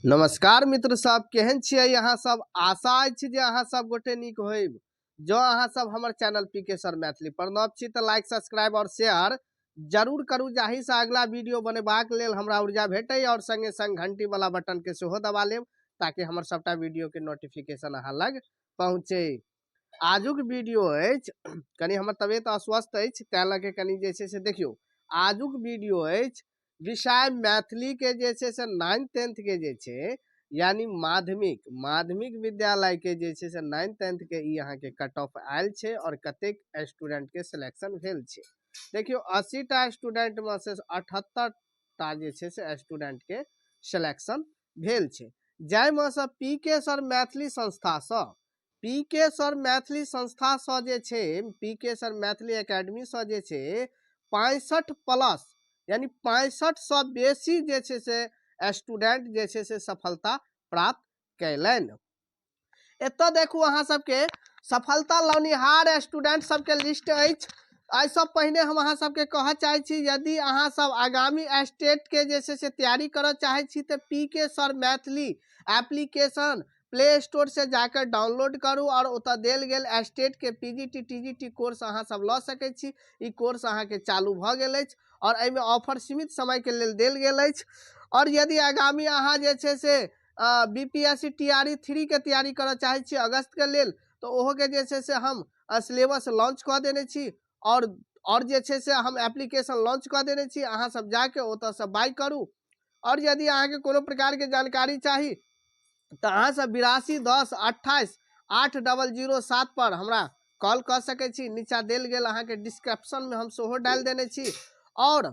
नमस्कार मित्र सब, केहन छियै अहाँ सब। आशा अछि जे अहाँ सब गोटे नीक होइब। जो अहाँ सब हमर चैनल पीके सर मैथिली पर नव छी तऽ लाइक सब्सक्राइब और शेयर जरूर करू, जाहि से अगला वीडियो बनेबाक लेल हमरा ऊर्जा भेटै और संगे संग घंटी वाला बटन के सेहो दबा लेब ताकि हमर सबटा वीडियो के नोटिफिकेशन अहाँ लग पहुँचे। आजुक वीडियो अछि, कनी हमर तबियत अस्वस्थ अछि तैं लऽ के कनी जे छै से देखियौ। आजुक वीडियो अछि विषय मैथिली के जे छै से 9th 10th के जे छै यानी माध्यमिक विद्यालय के जे छै से 9th 10th के ई अहाँ के कट ऑफ आयल छै और कतेक स्टूडेंट के सिलेक्शन भेल छै। देखियो 80टा स्टूडेंट में से 78टा जे छै से स्टूडेंट के सिलेक्शन भेल छै, जाहिमे से पीके सर मैथिली संस्था से पीके सर मैथिली संस्था से जे छै पीके सर मैथिली एकेडमी से जे छै 65 प्लस यानी 65 से बेसी जे छै से स्टूडेंट जे छै से सफलता प्राप्त कैलनि। एतऽ देखू अहाँ सबके सफलता लौनिहार स्टूडेंट सबके लिस्ट अछि। एहिसँ पहिने हम अहाँ सबके कहऽ चाहै छी, यदि अहाँ सब आगामी स्टेट के जे छै से तैयारी करऽ चाहै छी तऽ PK sir Maithili application play store से जाकर डाउनलोड करू और ओतऽ देल गेल स्टेट के पीजीटी टीजीटी कोर्स अहाँ सब लऽ सकै छी। ई कोर्स अहाँ के चालू भऽ गेल अछि और एहिमे ऑफर सीमित समय के लेल देल गेल अछि। और यदि आगामी अहाँ जे छै से बीपीएससी टीआरई 3 के तैयारी करऽ चाहै छी अगस्त के लेल, तो ओहो के जे छै से हम सिलेबस लॉन्च कऽ देने छी और जे छै से हम एप्लीकेशन लॉन्च कऽ देने छी। अहाँ सब जाके ओतऽ से बाय करू। और यदि अहाँ के कोनो प्रकार के जानकारी चाही तो अहाँ सब 82 10 28 8007 पर हमरा कॉल कर सकै छी। नीचा देल गेल अहाँ के डिस्क्रिप्शन में हम सेहो डाल देने छी। और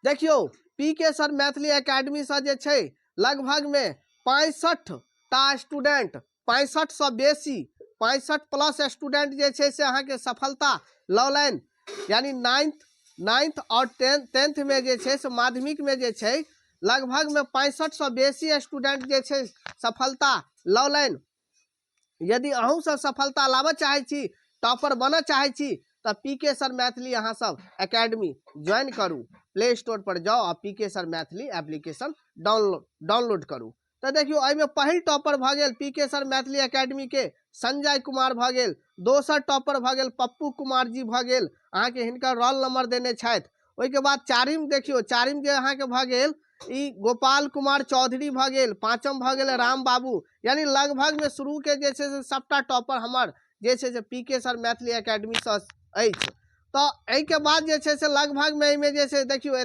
देखियो पीके सर मैथिली एकेडमी से जे छै लगभग में 65टा स्टूडेंट 65 से बेसी 65 प्लस स्टूडेंट जे छै से अहाँ के सफलता लौलनि, यानी 9th और 10th में जे छै से माध्यमिक में जे छै लगभग में 65 से बेसी स्टूडेंट जे छै सफलता लौलनि। यदि अहूँ सब सफलता लाबऽ चाहै छी, टॉपर बनऽ चाहै छी तो पीके सर मैथिली अहाँ सब एकेडमी ज्वाइन करू। प्ले स्टोर पर जाओ और PK sir Maithili application download करू। तो देखियो एहिमे पहिल टॉपर भऽ गेल पीके सर मैथिली एकेडमी के संजय कुमार भऽ गेल। दोसर टॉपर भऽ गेल पप्पू कुमार जी भऽ गेल, अहाँ के हिनकर रोल नंबर देने छथि। ओहिके बाद चारिम देखियो, चारिम जे अहाँ के भऽ गेल ई गोपाल कुमार चौधरी भऽ गेल। पांचम भऽ गेल राम बाबू। यानी लगभग में शुरू के जे छै से सबटा टॉपर हमर जे छै से पीके सर मैथिली एकेडमी से अछि। तो एहि के बाद जे छै से लगभग में एहिमे जे छै देखियो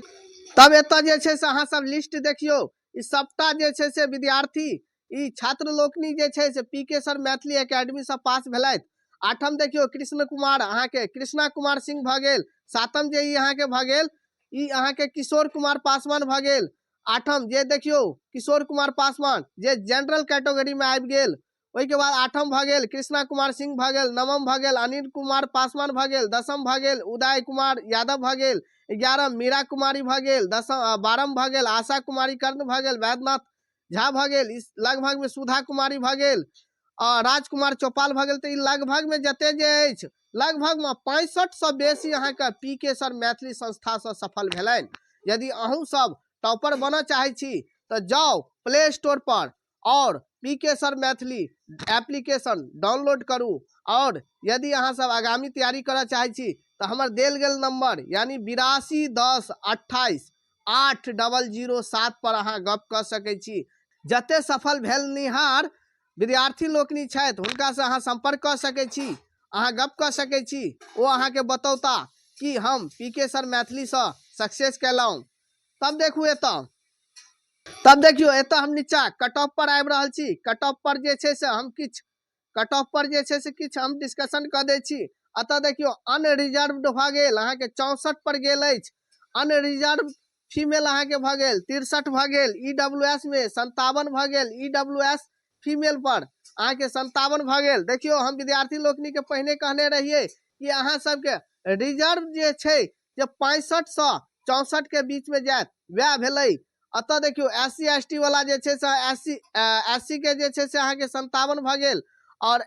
तब एतऽ जे छै से अहाँ सब लिस्ट देखियो। ई सबटा जे छै से विद्यार्थी ई छात्र लोकनि जे छै से पीके सर मैथिली एकेडमी से पास भेलथि। आठम देखियो कृष्ण कुमार अहाँ के कृष्णा कुमार सिंह भऽ गेल। सातम जे ई अहाँ के भऽ गेल ई अहाँ के किशोर कुमार पासवान भऽ गेल। आठम जे देखियो किशोर कुमार पासवान जे जनरल कैटेगरी में आबि गेल। ओहिके बाद आठम भऽ गेल कृष्णा कुमार सिंह भऽ गेल। नवम भऽ गेल अनिल कुमार पासवान भऽ गेल। दसम भऽ गेल उदय कुमार यादव भऽ गेल। 11म मीरा कुमारी भऽ गेल। 12म भऽ गेल आशा कुमारी कर्ण भऽ गेल। वैद्यनाथ झा भऽ गेल। लगभग में सुधा कुमारी भऽ गेल और राजकुमार चौपाल भऽ गेल। तो लगभग में जते जे अछि लगभग में 65 से बेसी अहाँ के पीके सर मैथिली संस्था से सफल भेलनि। यदि अहूँ सब टॉपर बनऽ चाहै छी तो जाओ प्ले स्टोर पर और PK sir Maithili application download करू। और यदि अहाँ सब आगामी तैयारी करऽ चाहै छी तो हमर देल गेल नंबर यानी 82 10 28 8007 पर अहाँ गप कऽ सकै छी। जते सफल भेलनिहार विद्यार्थी लोकनि छथि हुनका से अहाँ संपर्क कर सकै छी, अहाँ गप कर सकै छी। वो अहाँ के बतौता कि हम पीके सर मैथिली से सक्सेस कैलहुँ। तब देखू एतऽ, तब देखियो एतऽ हम नीचा कट ऑफ पर आबि रहल छी। कट ऑफ पर जे छै से हम किछ कट ऑफ पर जे छै से किछ हम डिस्कशन कऽ दै छी। अतः देखियो अनरिजर्व्ड भऽ गेल अहाँ के 64 पर गेल अछि। अनरिजर्व फीमेल अहाँ के भऽ गेल 63 भऽ गेल। ईडब्ल्यूएस में 57 भऽ गेल। ईडब्ल्यूएस फीमेल पर अहाँ के 57 भऽ गेल। देखियो हम विद्यार्थी लोकनि के पहिने कहने रहिए कि अहाँ सब के रिजर्व जे छै जे 65 से 64 के बीच में जायत वह भेलै। अतः देखियो एससी एसटी वाला जे छै से एससी के जे छै से अहाँ के 57 भऽ गेल और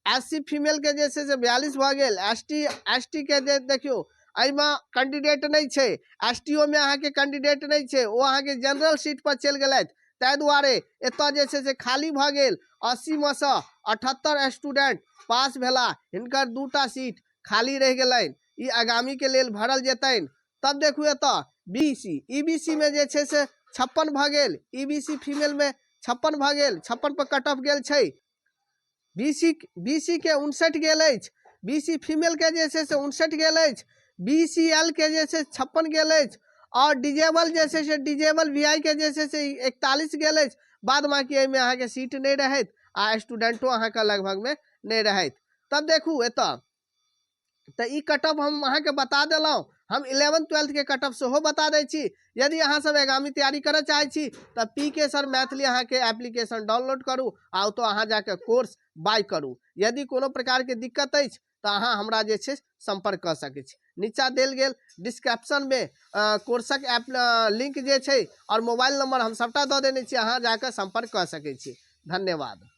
एससी फीमेल के जे छै से 42 भऽ गेल। एसटी के जे देखियो एहिमे कैंडिडेट नहीं छै। एसटीओ में अहाँ के कैंडिडेट नहीं छै, वो अहाँ के जनरल सीट पर चलि गेलथि ताहि दुआरे एतऽ जे छै से खाली भऽ गेल 80 में से 78 स्टूडेंट पास भेला, हिनकर 2टा सीट खाली रह गेलनि, ई आगामी के लेल भरल जेतनि। तब देखू एतऽ बीसी, ईबीसी में जे छै से 56 भऽ गेल, ईबीसी फीमेल में 56 भऽ गेल, 56 पर कट ऑफ गेल छै। बीसी के 59 गेल अछि, बीसी फीमेल के जे छै से 59 गेल अछि, बीसीएल के जे छै 56 गेल अछि, और डिजेबल जे छै से डिजेबल वीआई के जे छै से 41 गेल अछि। बाद बाकी एहिमे अहाँके सीट नहीं रहत आ स्टूडेंटो अहाँके लगभग में नहीं रहत। तब देखू एतऽ तो ई कट ऑफ हम अहाँके बता देलहुँ। हम 11th-12th के कट ऑफ सेहो बता दै छी। यदि अहाँ सब आगामी तैयारी करऽ चाहै छी तऽ पीके सर मैथिली अहाँके एप्लीकेशन डाउनलोड करू आ ओतऽ अहाँ जाके कोर्स बाय करू। यदि कोनो प्रकार के दिक्कत अछि तऽ अहाँ हमरा जे छै संपर्क कऽ सकै छी। नीचा देल गेल डिस्क्रिप्शन में कोर्सक ऐप लिंक जे छै और मोबाइल नंबर हम सबटा दऽ देने छी, अहाँ जाके संपर्क कऽ सकै छी। धन्यवाद।